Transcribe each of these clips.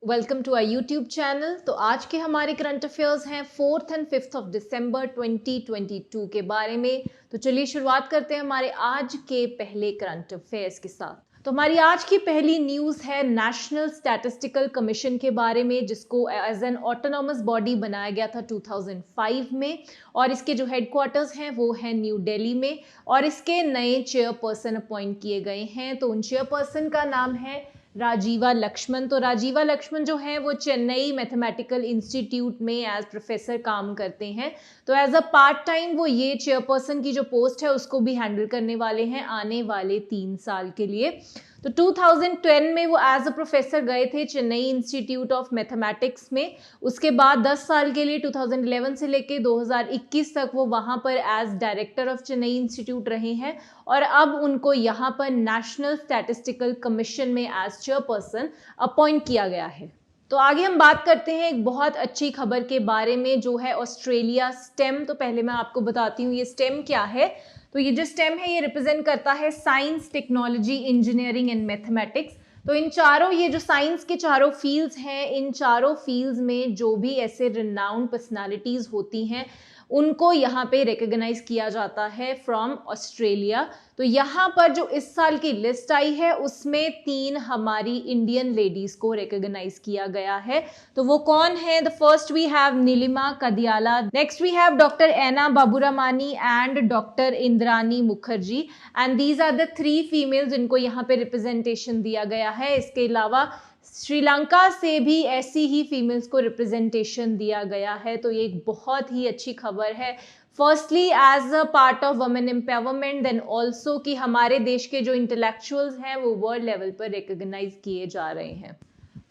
Welcome to our YouTube channel. तो आज के हमारे करंट अफेयर्स हैं 4th और 5th ऑफ दिसंबर 2022 के बारे में। तो चलिए शुरुआत करते हैं हमारे आज के पहले करंट अफेयर्स के साथ। तो हमारी आज की पहली न्यूज़ है नेशनल स्टैटिस्टिकल कमीशन के बारे में, जिसको एज एन ऑटोनॉमस बॉडी बनाया गया था 2005 में, और इसके जो हेडक्वार्टर्स हैं वो है न्यू दिल्ली में, और इसके नए चेयरपर्सन अपॉइंट किए गए हैं। तो उन चेयरपर्सन का नाम है राजीवा लक्ष्मण। तो राजीवा लक्ष्मण जो है वो चेन्नई मैथमेटिकल इंस्टीट्यूट में एज प्रोफेसर काम करते हैं। तो एज अ पार्ट टाइम वो ये चेयरपर्सन की जो पोस्ट है उसको भी हैंडल करने वाले हैं आने वाले 3 साल के लिए। तो 2010 में वो एज अ प्रोफेसर गए थे चेन्नई इंस्टीट्यूट ऑफ मैथमेटिक्स में। उसके बाद 10 साल के लिए 2011 से लेके 2021 तक वो वहाँ पर as director of Chennai institute रहे हैं, और अब उनको यहाँ पर नेशनल स्टैटिस्टिकल कमीशन में एज चेयरपर्सन अपॉइंट किया गया है। तो आगे हम बात करते हैं एक बहुत अच्छी खबर के बारे में, जो है ऑस्ट्रेलिया स्टेम। तो पहले मैं आपको बताती हूँ ये स्टेम क्या है। तो ये जो स्टेम है ये रिप्रेजेंट करता है science, technology, engineering and mathematics. तो इन चारों, ये जो साइंस के चारों फील्ड्स हैं, इन चारों फील्ड्स में जो भी ऐसे रिनाउंड पर्सनालिटीज होती हैं उनको यहाँ पे रिकॉग्नाइज किया जाता है फ्रॉम ऑस्ट्रेलिया। तो यहाँ पर जो इस साल की लिस्ट आई है उसमें 3 हमारी इंडियन लेडीज को रिकॉग्नाइज किया गया है। तो वो कौन है? The first we have Neelima Kadiyala, next we have doctor Ena Baburamani and doctor Indrani Mukherjee, and these are the 3 females जिनको यहाँ पे रिप्रेजेंटेशन दिया गया है। इसके अलावा श्रीलंका से भी ऐसी ही फीमेल्स को रिप्रेजेंटेशन दिया गया है। तो ये एक बहुत ही अच्छी खबर है, firstly as a part of women empowerment, then also कि हमारे देश के जो इंटेलेक्चुअल्स हैं वो वर्ल्ड लेवल पर रिकॉग्नाइज किए जा रहे हैं।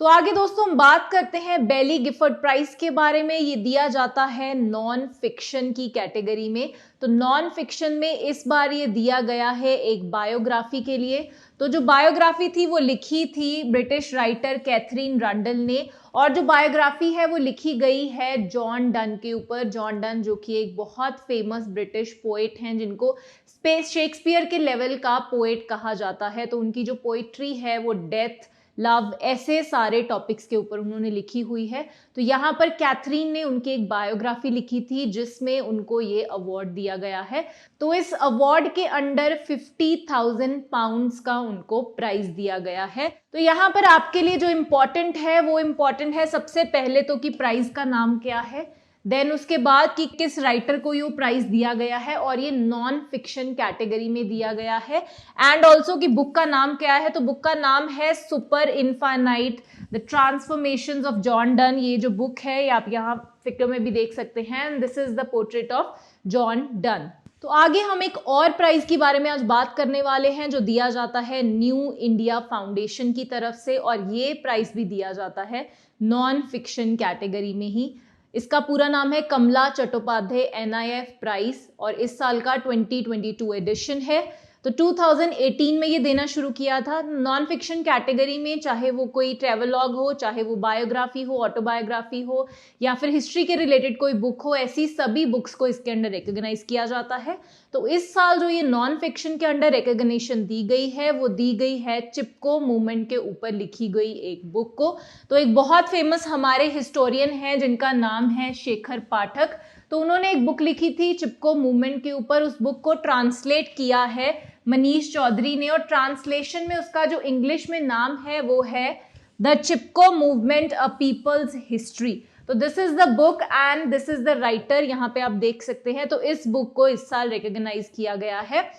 तो आगे दोस्तों हम बात करते हैं बेली गिफर्ड प्राइज के बारे में। ये दिया जाता है नॉन फिक्शन की कैटेगरी में। तो नॉन फिक्शन में इस बार ये दिया गया है एक बायोग्राफी के लिए। तो जो बायोग्राफी थी वो लिखी थी ब्रिटिश राइटर कैथरीन रंडल ने, और जो बायोग्राफी है वो लिखी गई है जॉन डन के ऊपर। जॉन डन जो कि एक बहुत फेमस ब्रिटिश पोएट हैं, जिनको शेक्सपियर के लेवल का पोएट कहा जाता है। तो उनकी जो पोइट्री है वो डेथ, लव, ऐसे सारे टॉपिक्स के ऊपर उन्होंने लिखी हुई है। तो यहाँ पर कैथरीन ने उनकी एक बायोग्राफी लिखी थी जिसमें उनको ये अवार्ड दिया गया है। तो इस अवार्ड के अंडर 50,000 पाउंड्स का उनको प्राइज दिया गया है। तो यहाँ पर आपके लिए जो इम्पोर्टेंट है वो इम्पोर्टेंट है सबसे पहले तो कि प्राइज का नाम क्या है, देन उसके बाद कि किस राइटर को ये प्राइज दिया गया है, और ये नॉन फिक्शन कैटेगरी में दिया गया है, एंड ऑल्सो कि बुक का नाम क्या है। तो बुक का नाम है super infinite the transformations of John Donne. ये जो बुक है ये आप यहाँ फिक्र में भी देख सकते हैं, this is the portrait of John Donne. तो आगे हम एक और प्राइज के बारे में आज बात करने वाले हैं जो दिया जाता है न्यू इंडिया फाउंडेशन की तरफ से, और ये प्राइज भी दिया जाता है नॉन फिक्शन कैटेगरी में ही। इसका पूरा नाम है कमला चट्टोपाध्याय NIF प्राइज, और इस साल का 2022 एडिशन है। तो 2018 में ये देना शुरू किया था नॉन फिक्शन कैटेगरी में, चाहे वो कोई ट्रेवलॉग हो, चाहे वो बायोग्राफी हो, ऑटोबायोग्राफी हो, या फिर हिस्ट्री के रिलेटेड कोई बुक हो, ऐसी सभी बुक्स को इसके अंडर रिकॉग्नाइज किया जाता है। तो इस साल जो ये नॉन फिक्शन के अंडर रिकॉग्निशन दी गई है वो दी गई है चिपको मूवमेंट के ऊपर लिखी गई एक बुक को। तो एक बहुत फेमस हमारे हिस्टोरियन हैं जिनका नाम है शेखर पाठक। तो उन्होंने एक बुक लिखी थी चिपको मूवमेंट के ऊपर। उस बुक को ट्रांसलेट किया है मनीष चौधरी ने, और ट्रांसलेशन में उसका जो इंग्लिश में नाम है वो है the Chipko movement a people's history. तो this is the book and this is the writer, यहाँ पे आप देख सकते हैं। तो इस बुक को इस साल रिकॉग्नाइज किया गया है।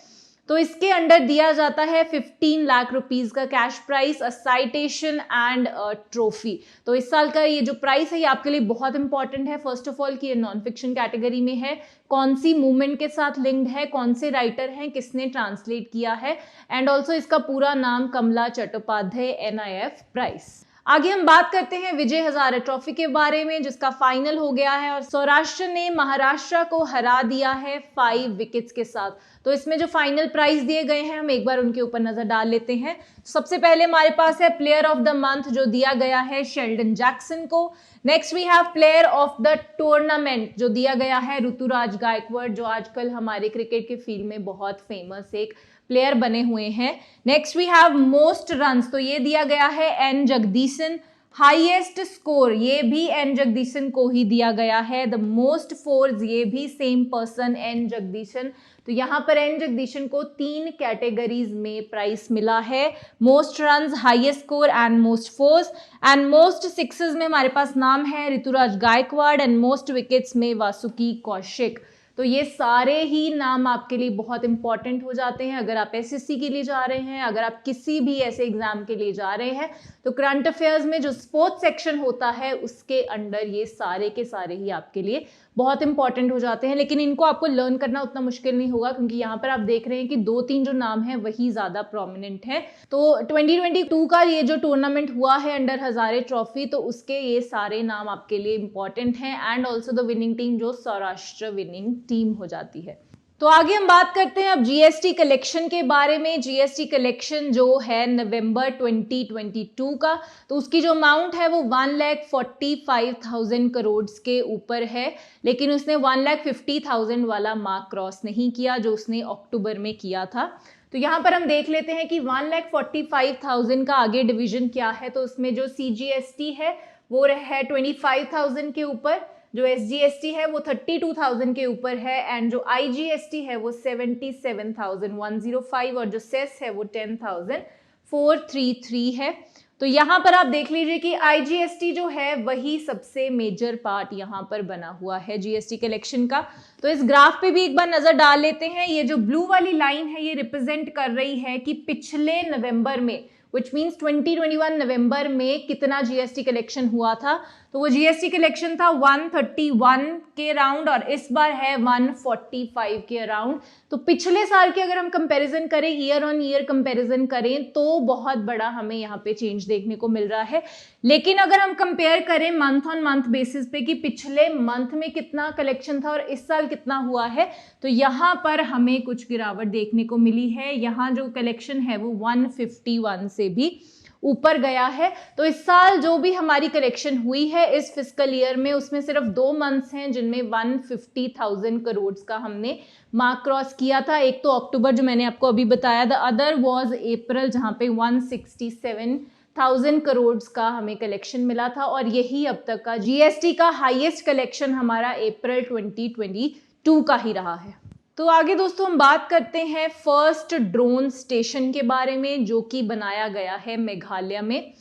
तो इसके अंडर दिया जाता है 15 लाख रुपीज का cash price, a citation and a trophy. तो इस साल का ये जो प्राइस है ये आपके लिए बहुत इंपॉर्टेंट है। फर्स्ट ऑफ ऑल कि ये नॉन फिक्शन कैटेगरी में है, कौन सी मूवमेंट के साथ लिंक्ड है, कौन से राइटर हैं, किसने ट्रांसलेट किया है, एंड ऑल्सो इसका पूरा नाम कमला चट्टोपाध्याय NIF प्राइज। आगे हम बात करते हैं विजय हजारे ट्रॉफी के बारे में, जिसका फाइनल हो गया है, और सौराष्ट्र ने महाराष्ट्र को हरा दिया है 5 विकेट्स के साथ। तो इसमें जो फाइनल प्राइज दिए गए हैं हम एक बार उनके ऊपर नजर डाल लेते हैं। सबसे पहले हमारे पास है प्लेयर ऑफ द मंथ, जो दिया गया है शेल्डन जैक्सन को। Next we have player of the tournament, जो दिया गया है ऋतुराज गायकवाड़, जो आजकल हमारे क्रिकेट के फील्ड में बहुत फेमस एक प्लेयर बने हुए हैं। Next we have most runs, तो ये दिया गया है एन जगदीशन। हाईएस्ट स्कोर ये भी एन जगदीशन को ही दिया गया है। द मोस्ट फोर्स ये भी सेम पर्सन एन जगदीशन। तो यहाँ पर एन जगदीशन को 3 कैटेगरीज में प्राइज मिला है, most runs, highest score and most fours. And most sixes में हमारे पास नाम है Ruturaj Gaikwad and most wickets में वासुकी कौशिक। तो ये सारे ही नाम आपके लिए बहुत इंपॉर्टेंट हो जाते हैं अगर आप एसएससी के लिए जा रहे हैं, अगर आप किसी भी ऐसे एग्जाम के लिए जा रहे हैं। तो करंट अफेयर्स में जो स्पोर्ट्स सेक्शन होता है उसके अंडर ये सारे के सारे ही आपके लिए बहुत इंपॉर्टेंट हो जाते हैं, लेकिन इनको आपको लर्न करना उतना मुश्किल नहीं होगा क्योंकि यहाँ पर आप देख रहे हैं कि 2-3 जो नाम है वही ज्यादा प्रोमिनेंट है। तो 2022 का ये जो टूर्नामेंट हुआ है अंडर हजारे ट्रॉफी, तो उसके ये सारे नाम आपके लिए इंपॉर्टेंट हैं and also the winning team जो सौराष्ट्र विनिंग टीम हो जाती है। तो आगे हम बात करते हैं अब जीएसटी कलेक्शन के बारे में। जीएसटी कलेक्शन जो है नवंबर 2022 का, तो उसकी जो अमाउंट है वो 1,45,000 करोड़ के ऊपर है, लेकिन उसने 1,50,000 वाला मार्क क्रॉस नहीं किया जो उसने अक्टूबर में किया था। तो यहाँ पर हम देख लेते हैं कि 1,45,000 का आगे डिवीजन क्या है। तो उसमें जो CGST है वो है 25,000 के ऊपर, जो SGST है वो 32,000 के ऊपर है एंड जो IGST है वो 77,105 और जो सेस है वो 10,433 है। तो यहाँ पर आप देख लीजिए कि IGST जो है वही सबसे मेजर पार्ट यहाँ पर बना हुआ है जीएसटी कलेक्शन का। तो इस ग्राफ पे भी एक बार नजर डाल लेते हैं। ये जो ब्लू वाली लाइन है ये रिप्रेजेंट कर रही है कि पिछले नवंबर में which means 2021 नवंबर में कितना जीएसटी कलेक्शन हुआ था। तो वो जीएसटी कलेक्शन था 131 के अराउंड और इस बार है 145 के अराउंड। तो पिछले साल की अगर हम कंपैरिजन करें, ईयर ऑन ईयर कंपैरिजन करें, तो बहुत बड़ा हमें यहाँ पे चेंज देखने को मिल रहा है। लेकिन अगर हम कंपेयर करें मंथ ऑन मंथ बेसिस पे कि पिछले मंथ में कितना कलेक्शन था और इस साल कितना हुआ है, तो यहाँ पर हमें कुछ गिरावट देखने को मिली है। यहाँ जो कलेक्शन है वो 151 से भी ऊपर गया है। तो इस साल जो भी हमारी कलेक्शन हुई है इस फिस्कल ईयर में, उसमें सिर्फ 2 मंथ्स हैं जिनमें 150,000 करोड़ का हमने मार्क क्रॉस किया था। एक तो अक्टूबर जो मैंने आपको अभी बताया, द अदर वाज अप्रैल जहां पे 167,000 करोड़ का हमें कलेक्शन मिला था और यही अब तक का जीएसटी का हाईएस्ट कलेक्शन हमारा अप्रैल 2022 का ही रहा है। तो आगे दोस्तों हम बात करते हैं फर्स्ट ड्रोन स्टेशन के बारे में जो कि बनाया गया है मेघालय में।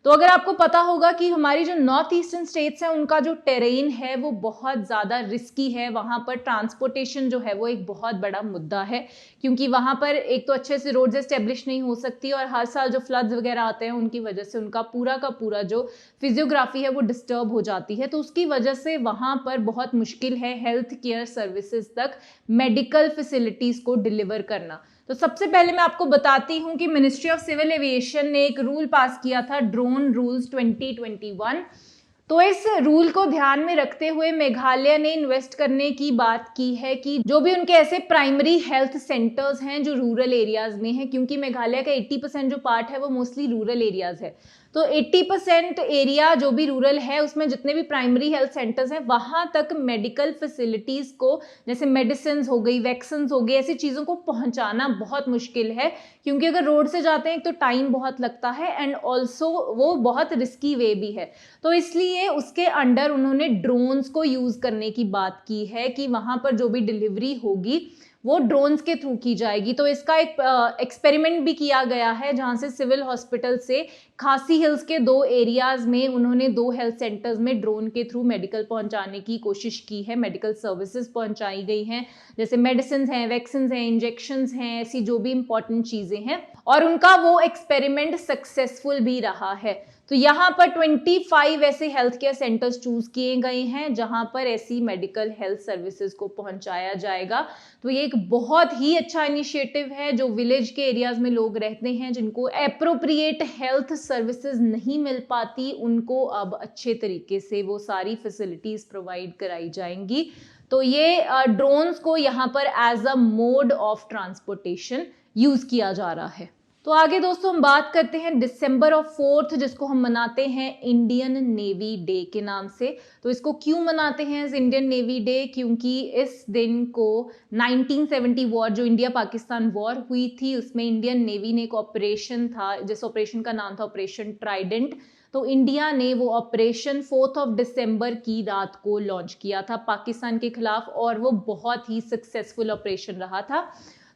तो अगर आपको पता होगा कि हमारी जो नॉर्थ ईस्टर्न स्टेट्स हैं उनका जो टेरेन है वो बहुत ज़्यादा रिस्की है। वहाँ पर ट्रांसपोर्टेशन जो है वो एक बहुत बड़ा मुद्दा है क्योंकि वहाँ पर एक तो अच्छे से रोड्स एस्टेब्लिश नहीं हो सकती और हर साल जो फ्लड्स वगैरह आते हैं उनकी वजह से उनका पूरा का पूरा जो फिजियोग्राफी है वो डिस्टर्ब हो जाती है। तो उसकी वजह से वहाँ पर बहुत मुश्किल है हेल्थ केयर सर्विसेज तक मेडिकल फैसिलिटीज़ को डिलीवर करना। तो सबसे पहले मैं आपको बताती हूँ कि मिनिस्ट्री ऑफ सिविल एविएशन ने एक रूल पास किया था, ड्रोन रूल्स 2021। तो इस रूल को ध्यान में रखते हुए मेघालय ने इन्वेस्ट करने की बात की है कि जो भी उनके ऐसे प्राइमरी हेल्थ सेंटर्स हैं जो रूरल एरियाज में हैं, क्योंकि मेघालय का 80% जो पार्ट है वो मोस्टली रूरल एरियाज है। तो 80% एरिया जो भी रूरल है उसमें जितने भी प्राइमरी हेल्थ सेंटर्स हैं वहां तक मेडिकल फैसिलिटीज को, जैसे मेडिसिन हो गई, वैक्सीन हो गई, ऐसी चीज़ों को पहुंचाना बहुत मुश्किल है क्योंकि अगर रोड से जाते हैं तो टाइम बहुत लगता है एंड ऑल्सो वो बहुत रिस्की वे भी है। तो इसलिए उसके अंडर उन्होंने ड्रोन्स को यूज़ करने की बात की है कि वहाँ पर जो भी डिलीवरी होगी वो ड्रोन्स के थ्रू की जाएगी। तो इसका एक एक्सपेरिमेंट भी किया गया है जहां से सिविल हॉस्पिटल से खासी हिल्स के 2 एरियाज में उन्होंने 2 हेल्थ सेंटर्स में ड्रोन के थ्रू मेडिकल पहुंचाने की कोशिश की है। मेडिकल सर्विसेज पहुंचाई गई हैं, जैसे मेडिसिन हैं, वैक्सीन हैं, इंजेक्शंस हैं, ऐसी जो भी इंपॉर्टेंट चीजें हैं, और उनका वो एक्सपेरिमेंट सक्सेसफुल भी रहा है। तो यहाँ पर 25 ऐसे हेल्थ केयर सेंटर्स चूज किए गए हैं जहां पर ऐसी मेडिकल हेल्थ सर्विसेज को पहुंचाया जाएगा। तो ये एक बहुत ही अच्छा इनिशिएटिव है। जो विलेज के एरियाज में लोग रहते हैं जिनको एप्रोप्रिएट हेल्थ सर्विसेज नहीं मिल पाती, उनको अब अच्छे तरीके से वो सारी फैसिलिटीज प्रोवाइड कराई जाएंगी। तो ये ड्रोन्स को यहाँ पर as a mode of transportation use किया जा रहा है। तो आगे दोस्तों हम बात करते हैं December 4 जिसको हम मनाते हैं इंडियन नेवी डे के नाम से। तो इसको क्यों मनाते हैं एज इंडियन नेवी डे? क्योंकि इस दिन को 1970 वॉर, जो इंडिया पाकिस्तान वॉर हुई थी, उसमें इंडियन नेवी ने एक ऑपरेशन था जिस ऑपरेशन का नाम था ऑपरेशन ट्राइडेंट। तो तो इंडिया ने वो ऑपरेशन 4 दिसंबर की रात को लॉन्च किया था पाकिस्तान के खिलाफ, और वो बहुत ही सक्सेसफुल ऑपरेशन रहा था।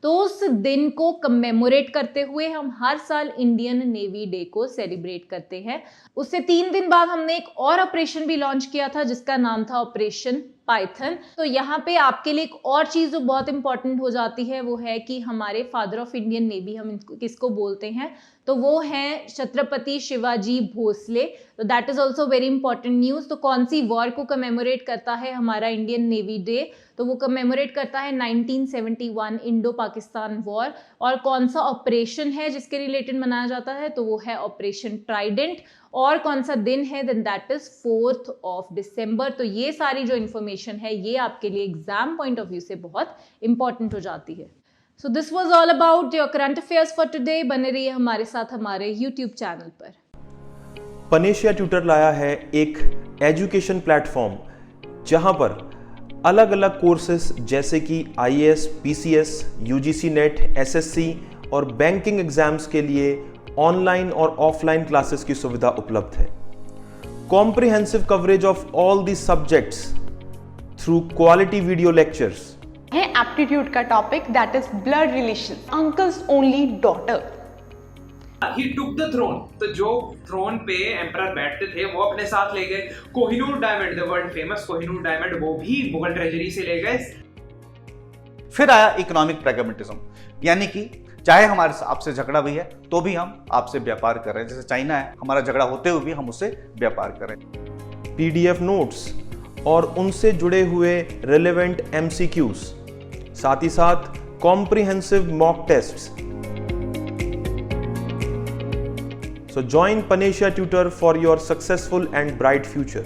तो उस दिन को कमेमोरेट करते हुए हम हर साल इंडियन नेवी डे को सेलिब्रेट करते हैं। उससे 3 दिन बाद हमने एक और ऑपरेशन भी लॉन्च किया था जिसका नाम था ऑपरेशन पाइथन। तो यहाँ पे आपके लिए एक और चीज जो बहुत इंपॉर्टेंट हो जाती है वो है कि हमारे फादर ऑफ इंडियन नेवी हम इनको किसको बोलते हैं, तो वो हैं छत्रपति शिवाजी भोसले। तो that is also very important news. तो कौन सी वॉर को कमेमोरेट करता है हमारा इंडियन नेवी डे, तो वो कमेमोरेट करता है 1971 इंडो पाकिस्तान वॉर। और कौन सा ऑपरेशन है जिसके रिलेटेड मनाया जाता है, तो वो है ऑपरेशन ट्राइडेंट। और कौन सा दिन है, देन दैट इज 4 दिसंबर। तो ये सारी जो इन्फॉर्मेशन है ये आपके लिए एग्जाम पॉइंट ऑफ व्यू से बहुत इंपॉर्टेंट हो जाती है। So this was all about your current affairs for today. बने रहिए हमारे साथ हमारे यूट्यूब चैनल पर। पनेशिया ट्यूटर लाया है एक एजुकेशन प्लेटफॉर्म जहां पर अलग अलग कोर्सेस जैसे कि IAS, PCS, UGC net, SSC और बैंकिंग एग्जाम्स के लिए ऑनलाइन और ऑफलाइन क्लासेस की सुविधा उपलब्ध है। Comprehensive coverage of all the subjects through quality video lectures है। एप्टीट्यूड का topic that is blood relation, uncles only daughter. He took the throne, तो जो थ्रोन पे एम्परर बैठते थे वो अपने साथ ले गए। Kohinoor diamond, the world famous Kohinoor diamond, वो भी मुगल ट्रेजरी से ले गए। फिर आया इकोनॉमिक प्रैग्मेटिज्म, यानी कि चाहे हमारे आपसे झगड़ा भी है तो भी हम आपसे व्यापार कर रहे हैं। जैसे चाइना है, हमारा झगड़ा होते हुए भी हम उससे व्यापार कर रहे हैं। पीडीएफ नोट्स और उनसे जुड़े हुए रिलेवेंट एमसीक्यूज, साथ ही साथ comprehensive mock tests. So join Panesia Tutor for your successful and bright future.